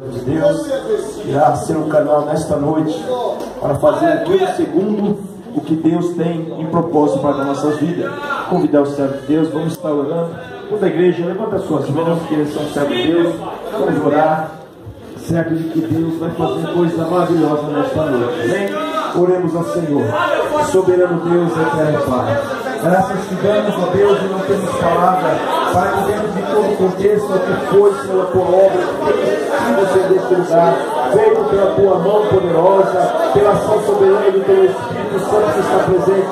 de Deus irá ser um canal nesta noite para fazer aquilo segundo o que Deus tem em propósito para as nossas vidas. Convidar o servo de Deus, vamos estar orando. Toda a igreja, levanta as suas mãos, que eles são servos de Deus. Vamos orar, certo de que Deus vai fazer coisa maravilhosa nesta noite. Amém? Oremos ao Senhor. Soberano Deus, eterno Pai, graças te damos, ó Deus, e não temos palavra para que dentro de todo o contexto o que foi, Senhor, a tua obra, que você deste lugar, feito pela tua mão poderosa, pela ação soberana do teu Espírito Santo que está presente.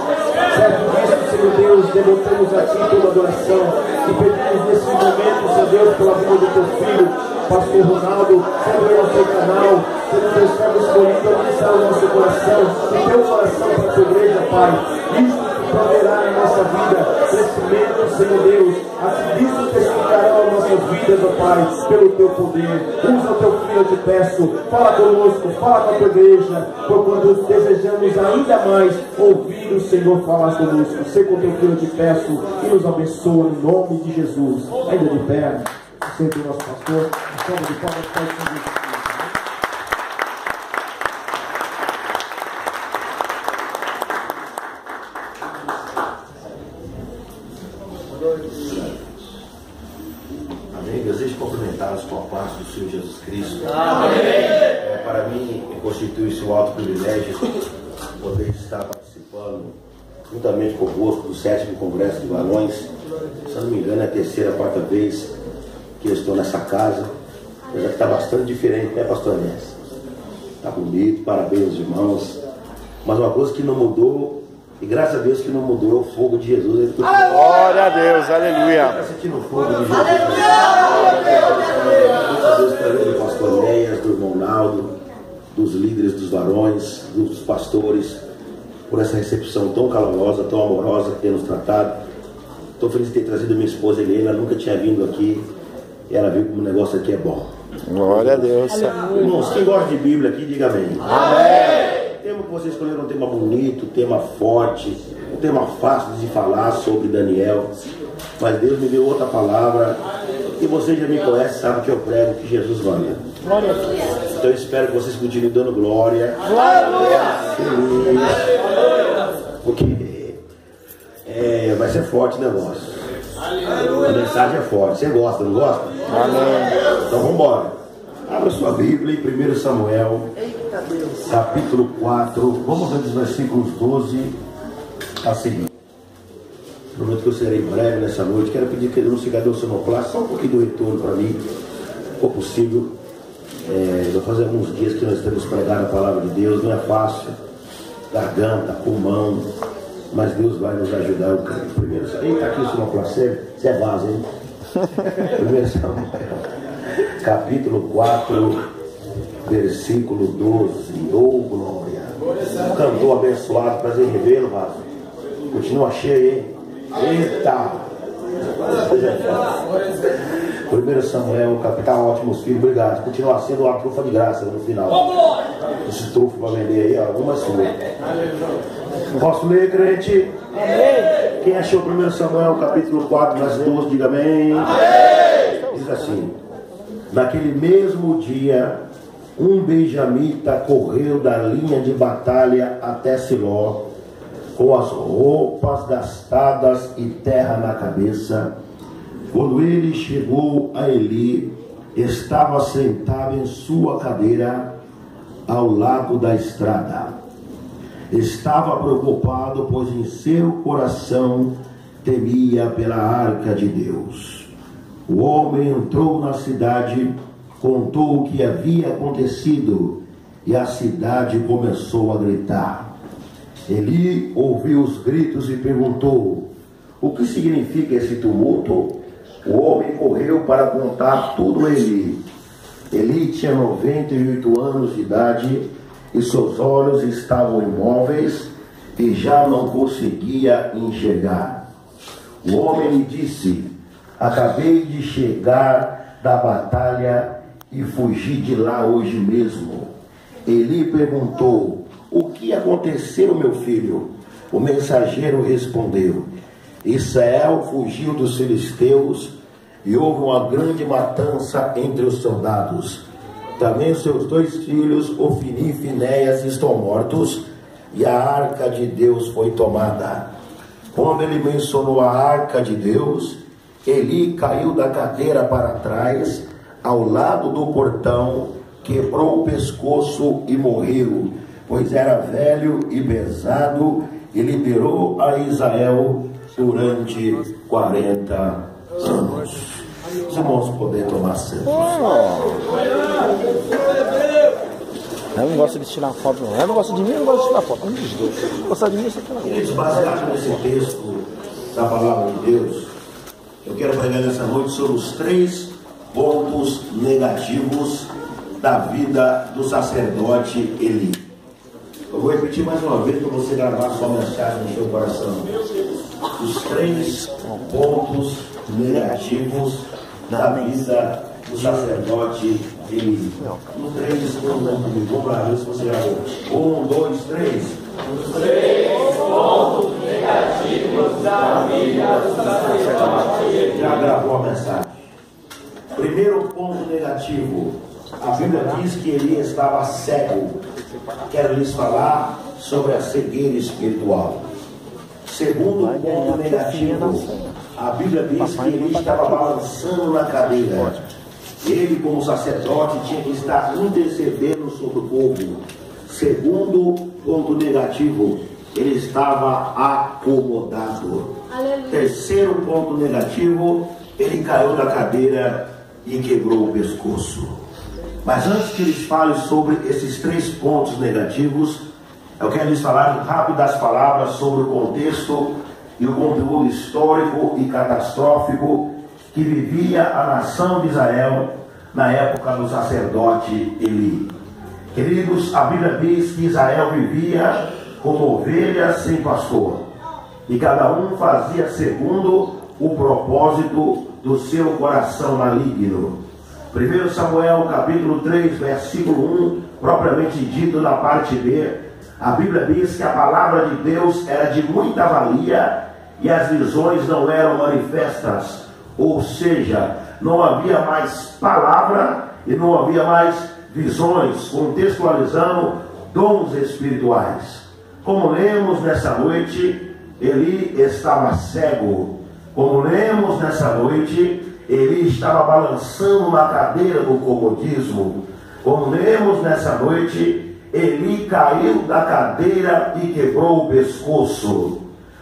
Certo disso, Senhor Deus, devolvemos a ti toda adoração e pedimos nesse momento, Senhor Deus, pela vida do teu filho, Pastor Ronaldo, sendo ele ao teu canal, sendo teu servo escolhido, alcançar o nosso coração, o teu coração para a tua igreja, Pai. Isto proverá em nossa vida crescimento, Senhor Deus. Isso testificará as nossas vidas, ó Pai, pelo teu poder. Usa o teu filho, eu te peço. Fala conosco, fala com a tua igreja, porquanto desejamos ainda mais ouvir o Senhor falar conosco. Sei com o teu filho, eu te peço, e nos abençoa em nome de Jesus. Ainda de pé, sempre o nosso pastor, a salva de palmas para o Senhor Jesus. Amém. Desejo cumprimentá-los com a paz do Senhor Jesus Cristo. Amém. Para mim, constitui-se um alto privilégio poder estar participando juntamente convosco do 7º Congresso de Varões. Se eu não me engano, é a terceira, quarta vez que eu estou nessa casa. Já está bastante diferente, né, pastor Inés? Está bonito, parabéns, irmãos. Mas uma coisa que não mudou, e graças a Deus que não mudou, é o fogo de Jesus. Glória a Deus, aleluia. Está sentindo o fogo de Jesus? Graças a Deus pela vida do pastor Inés, do irmão Naldo, dos líderes dos varões, dos pastores, por essa recepção tão calorosa, tão amorosa que tem nos tratado. Estou feliz de ter trazido minha esposa Helena, ela nunca tinha vindo aqui, e ela viu como o negócio aqui é bom. Glória a Deus. Irmãos, quem gosta de Bíblia aqui, diga amém. Amém. O tema que vocês escolheram é um tema bonito, um tema forte, um tema fácil de falar sobre Daniel. Mas Deus me deu outra palavra, e vocês já me conhecem, sabem que eu prego que Jesus manda. Glória a Deus. Então eu espero que vocês continuem dando glória. Glória. Feliz. Porque vai ser forte o negócio. A mensagem é forte. Você gosta, não gosta? Amém. Então vamos embora. Abra sua Bíblia em 1 Samuel, capítulo 4. Vamos ler dos versículos 12 a seguir. Prometo que eu serei breve nessa noite. Quero pedir que ele não se cadê o sonoplasta, só um pouquinho do retorno para mim, se for possível. Vou fazer alguns dias que nós temos pregado a palavra de Deus. Não é fácil, garganta, pulmão, mas Deus vai nos ajudar. O primeiro, eita, aqui o sonoplasta, você é vaso, hein? 1 Samuel, capítulo 4, versículo 12. Oh, glória! Um cantor abençoado, prazer em revê-lo, vaso. Continua cheio, hein? Eita! 1 Samuel, capitão, ótimos filhos, obrigado. Continua sendo uma trufa de graça no final. Esse trufo para vender aí, ó, uma sua. Posso ler, crente? Amém. Quem achou 1 Samuel, capítulo 4, verso 12, diga amém. Amém. Diz assim: naquele mesmo dia, um benjamita correu da linha de batalha até Siló, com as roupas gastadas e terra na cabeça. Quando ele chegou a Eli, estava sentado em sua cadeira ao lado da estrada. Estava preocupado, pois em seu coração temia pela arca de Deus. O homem entrou na cidade, contou o que havia acontecido, e a cidade começou a gritar. Eli ouviu os gritos e perguntou: o que significa esse tumulto? O homem correu para contar tudo a Eli. Eli tinha 98 anos de idade e seus olhos estavam imóveis e já não conseguia enxergar. O homem lhe disse: acabei de chegar da batalha e fugi de lá hoje mesmo. Eli perguntou: o que aconteceu, meu filho? O mensageiro respondeu: Israel fugiu dos filisteus e houve uma grande matança entre os soldados. Também os seus 2 filhos, Ofni e Finéias, estão mortos, e a arca de Deus foi tomada. Quando ele mencionou a arca de Deus, Eli caiu da cadeira para trás, ao lado do portão, quebrou o pescoço e morreu, pois era velho e pesado, e liderou a Israel durante 40 anos. Os irmãos podem tomar centro. Eu não gosto de tirar foto, não. Eu não gosto de mim, eu não gosto de tirar foto. Um dos dois. Gostar de mim, você tem. Queridos, baseado nesse texto da palavra de Deus, eu quero pregar nessa noite sobre os 3 pontos negativos da vida do sacerdote Eli. Eu vou repetir mais uma vez para você gravar sua mensagem no seu coração. Os 3 pontos negativos da vida do sacerdote Eli. No 3, vamos lá, ver se você gravou. 1, 2, 3. Os 3 pontos negativos da vida do sacerdote Eli. Já gravou a mensagem. Primeiro ponto negativo. A Bíblia diz que Eli estava cego. Quero lhes falar sobre a cegueira espiritual. Segundo ponto negativo. A Bíblia diz que ele estava balançando na cadeira. Ele, como sacerdote, tinha que estar intercedendo sobre o povo. Segundo ponto negativo, ele estava acomodado. Aleluia. Terceiro ponto negativo, ele caiu da cadeira e quebrou o pescoço. Mas antes que eles falem sobre esses 3 pontos negativos, eu quero lhes falar rápidas palavras sobre o contexto e o conteúdo histórico e catastrófico que vivia a nação de Israel na época do sacerdote Eli. Queridos, a Bíblia diz que Israel vivia como ovelhas sem pastor, e cada um fazia segundo o propósito do seu coração maligno. 1 Samuel capítulo 3, versículo 1, propriamente dito na parte B, a Bíblia diz que a palavra de Deus era de muita valia e as visões não eram manifestas, ou seja, não havia mais palavra e não havia mais visões, contextualizando dons espirituais. Como lemos nessa noite, Eli estava cego. Como lemos nessa noite, Eli estava balançando na cadeira do comodismo. Como lemos nessa noite, Eli caiu da cadeira e quebrou o pescoço.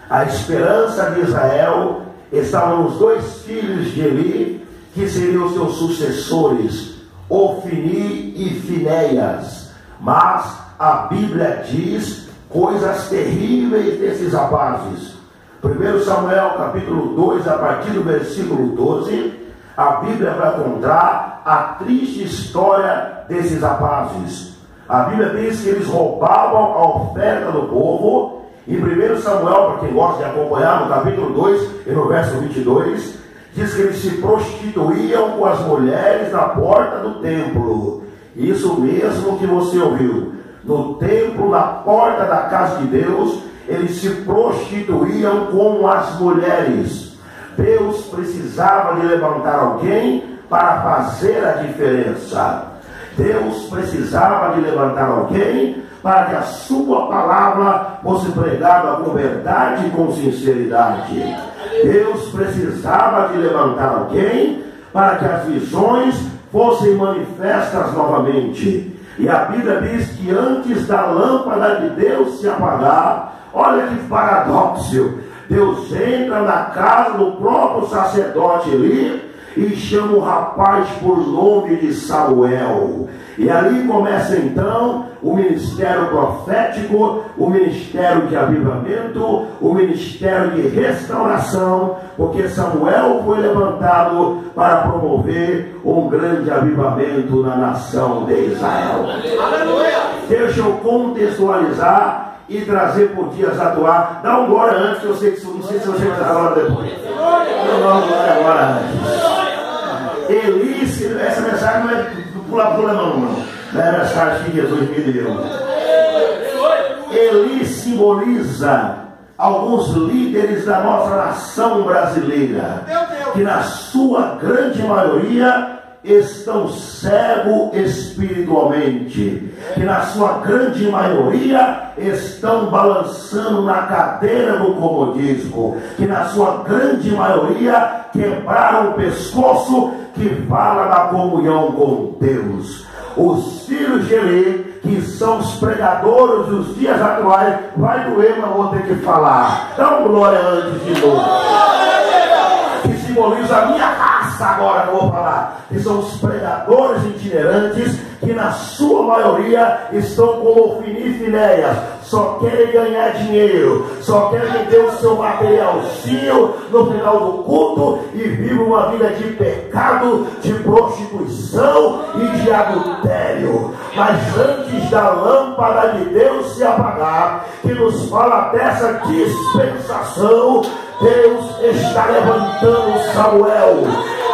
A esperança de Israel estava nos 2 filhos de Eli, que seriam seus sucessores, Ofni e Finéias. Mas a Bíblia diz coisas terríveis desses rapazes. 1 Samuel capítulo 2, a partir do versículo 12, a Bíblia vai contar a triste história desses rapazes. A Bíblia diz que eles roubavam a oferta do povo. Em 1 Samuel, para quem gosta de acompanhar, no capítulo 2 e no verso 22, diz que eles se prostituíam com as mulheres na porta do templo. Isso mesmo que você ouviu. No templo, na porta da casa de Deus, eles se prostituíam com as mulheres. Deus precisava de levantar alguém para fazer a diferença. Deus precisava de levantar alguém para que a sua palavra fosse pregada com verdade e com sinceridade. Deus precisava de levantar alguém para que as visões fossem manifestas novamente. E a Bíblia diz que antes da lâmpada de Deus se apagar, olha que paradoxo, Deus entra na casa do próprio sacerdote Eli e chama o rapaz por nome de Samuel. E ali começa então o ministério profético, o ministério de avivamento, o ministério de restauração, porque Samuel foi levantado para promover um grande avivamento na nação de Israel. Aleluia! Deixa eu contextualizar e trazer por dias atuar. Dá um glória antes, que eu sei que não sei se você vai dar glória depois. Não, glória agora antes. Eli, essa mensagem não é pula não é mensagem que Jesus me deu. Eli simboliza alguns líderes da nossa nação brasileira, que na sua grande maioria estão cegos espiritualmente, que na sua grande maioria estão balançando na cadeira do comodismo, que na sua grande maioria quebraram o pescoço, que fala da comunhão com Deus. Os filhos de Eli, que são os pregadores dos dias atuais, vai doer, mas vou ter que falar. Dá uma glória antes de novo. Que simboliza a minha raça agora que eu vou falar. Que são os pregadores itinerantes, que na sua maioria estão como Ofni e Finéias. Só querem ganhar dinheiro, só querem ter o seu materialzinho no final do culto e vivem uma vida de pecado, de prostituição e de adultério. Mas antes da lâmpada de Deus se apagar, que nos fala dessa dispensação, Deus está levantando Samuel.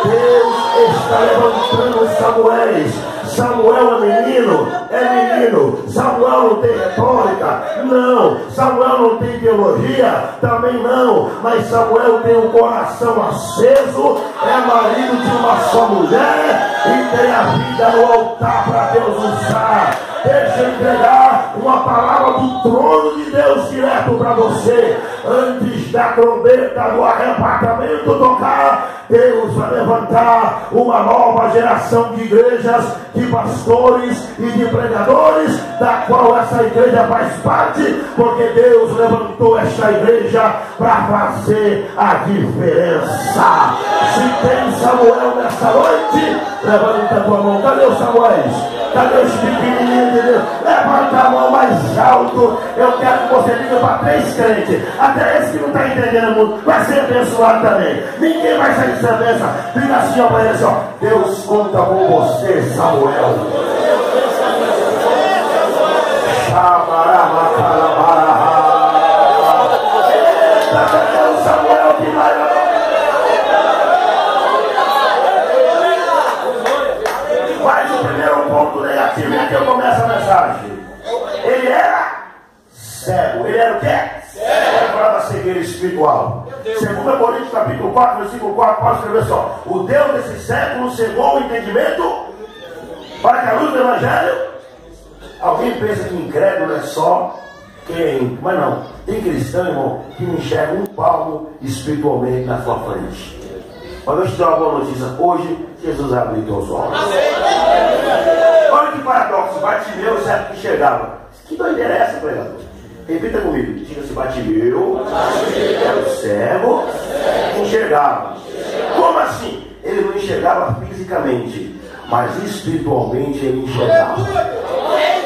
Deus está levantando Samuéis. Samuel é menino, Samuel não tem retórica, não. Samuel não tem teologia, também não. Mas Samuel tem um coração aceso, é marido de uma só mulher e tem a vida no altar para Deus usar. Deixa eu entregar uma palavra do trono de Deus direto para você. Antes da trombeta do arrebatamento tocar, Deus vai levantar uma nova geração de igrejas, de pastores e de pregadores, da qual essa igreja faz parte, porque Deus levantou esta igreja para fazer a diferença. Se tem Samuel nessa noite, levanta a tua mão. Cadê os Samuéis? Cadê os pequenininhos de Deus? Levanta a mão mais alto. Eu quero que você diga para 3 crentes. Até esse que não está entendendo muito vai ser abençoado também. Ninguém vai sair dessa bênção. Diga assim, ó, para ele assim, ó: Deus conta com você, Samuel. Samuel que vai. Mas o primeiro ponto negativo é que eu começo a mensagem. Ele era cego. Ele era o quê? Cego. Para a cegueira espiritual. 2 Coríntios capítulo 4, versículo 4, pode escrever só: o Deus desse século cegou o entendimento para que a luz do Evangelho. Alguém pensa que incrédulo é só quem? Mas não. Tem cristão, irmão, que não enxerga um palmo espiritualmente na sua frente. Mas eu te dou uma boa notícia. Hoje, Jesus abriu teus olhos. Olha que paradoxo. Bartimeu, certo que enxergava. Que doideira é essa, pregador? Repita comigo. Diga-se, Bartimeu era o cego, enxergava. Como assim? Ele não enxergava fisicamente, mas espiritualmente ele enxergava.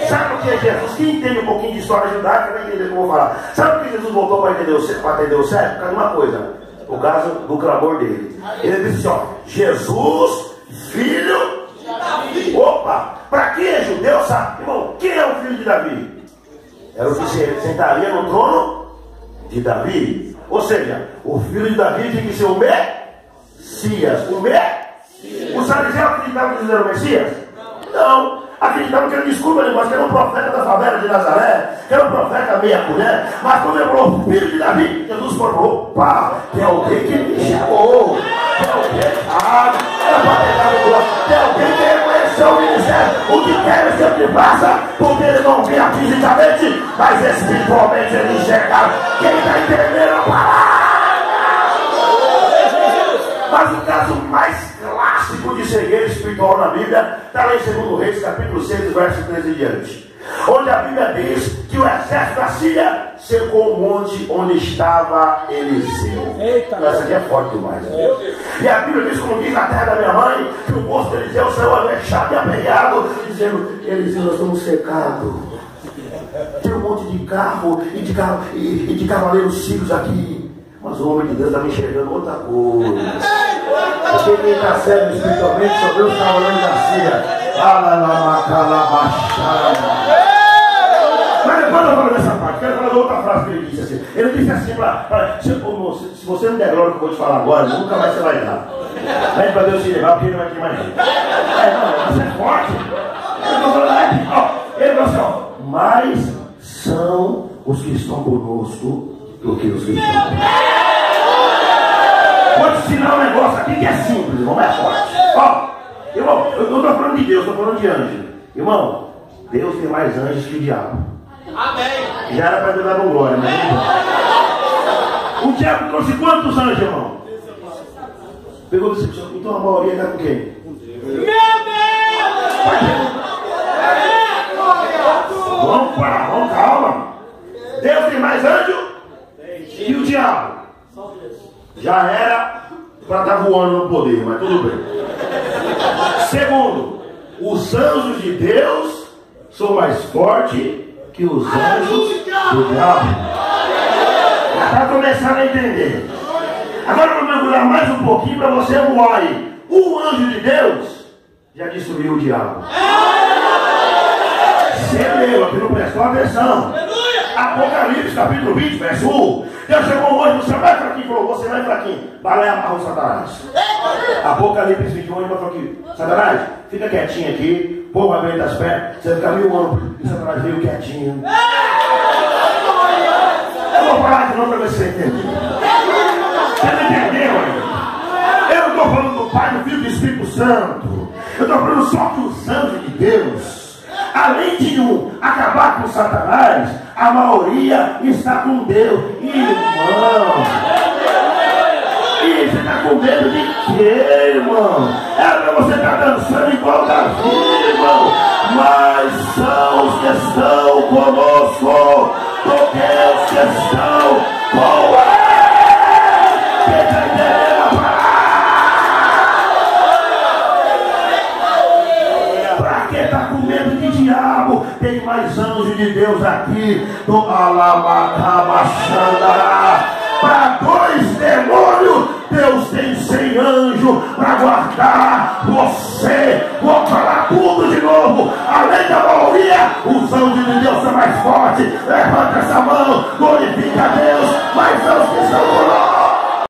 Sabe o que é Jesus? Quem entende um pouquinho de história judaica vai entender como eu vou falar. Sabe o que Jesus voltou para atender o cego? Por causa de uma coisa. O caso do clamor dele. Ele disse assim, ó: Jesus, filho de Davi. Opa! Para quem é judeu, sabe? Irmão, quem é o filho de Davi? Era o que sentaria no trono de Davi. Ou seja, o filho de Davi tinha que ser o Messias. O Messias. Os fariseus acreditavam que ele era o Messias? Não. Acreditavam que ele, desculpa, mas que era um profeta da favela de Nazaré, que era um profeta meia colher. Mas quando ele falou filho de Davi, Jesus falou: opa, tem alguém que me chamou, tem alguém tem alguém que reconheceu o ministério. O que quer é que eu te faça, porque ele não via fisicamente, mas espiritualmente ele enxergava. Quem está entendendo a palavra? Mas o caso mais clássico de cegueira espiritual na Bíblia está lá em 2 Reis, capítulo 6, verso 13 em diante, onde a Bíblia diz que o exército da Síria cercou o monte onde estava Eliseu. Eita, essa aqui é forte demais, né? E a Bíblia diz, como diz na terra da minha mãe, que o moço de Eliseu saiu avexado e apegado, dizendo: Eliseu, nós estamos secados. Tem um monte de carro e de cavaleiros sírios aqui. Mas o homem de Deus estava enxergando outra coisa. Porque quem está cego espiritualmente só Deus está olhando da Síria. Mas depois eu falo dessa parte, quero falar de outra frase que ele disse assim. Ele disse assim: se você não der glória que eu vou te falar agora, nunca mais você vai dar. Pede para Deus se levar, porque ele não vai te mais. Não, você é forte. Ele falou assim: ó, mais são os que estão conosco do que os que estão. Vou te ensinar um negócio aqui que é simples, não é forte. Ó, Irmão, eu não estou falando de Deus, estou falando de anjo. Irmão, Deus tem mais anjos que o diabo. Amém. Já era para ter dado um glória, mas o diabo trouxe quantos anjos, irmão? Pegou e disse, então a maioria está com quem? Meu Deus! Vamos parar, vamos, calma. Deus tem mais anjo que o diabo. Já era para estar voando no poder, mas tudo bem. Segundo, os anjos de Deus são mais fortes que os anjos do diabo. Já está começando a entender. Agora vamos mergulhar mais um pouquinho para você voar aí. O anjo de Deus já destruiu o diabo. Você leu aqui, não prestou atenção. Apocalipse capítulo 20, verso 1. Deus chamou o anjo, você vai fraquinho, falou, você vai fraquinho, vai lá e amarra o Satanás. Apocalipse 21, ele falou aqui, Satanás, fica quietinho aqui, povo vai bem das pernas, você fica 1000 anos, e Satanás veio quietinho. Eu vou falar de novo para ver se você entendeu. Você não entendeu ainda? Eu não estou falando do Pai, do Filho e do Espírito Santo. Eu estou falando só que os anjos de Deus, além de um acabar com Satanás, a maioria está com Deus. Irmão, e você está com medo de quê, irmão? É para você estar dançando igual Davi, irmão. Mas são os que estão conosco, do Deus que estão com ele. Quem está entendendo a palavra? Para que está com medo de diabo? Tem mais anjo de Deus aqui do Alabacabachandará. Para 2 demônios, Deus tem 100 anjos para guardar você. Vou falar tudo de novo. Além da maioria, os anjos de Deus são mais fortes. Levanta essa mão, glorifica a Deus. Mas anjos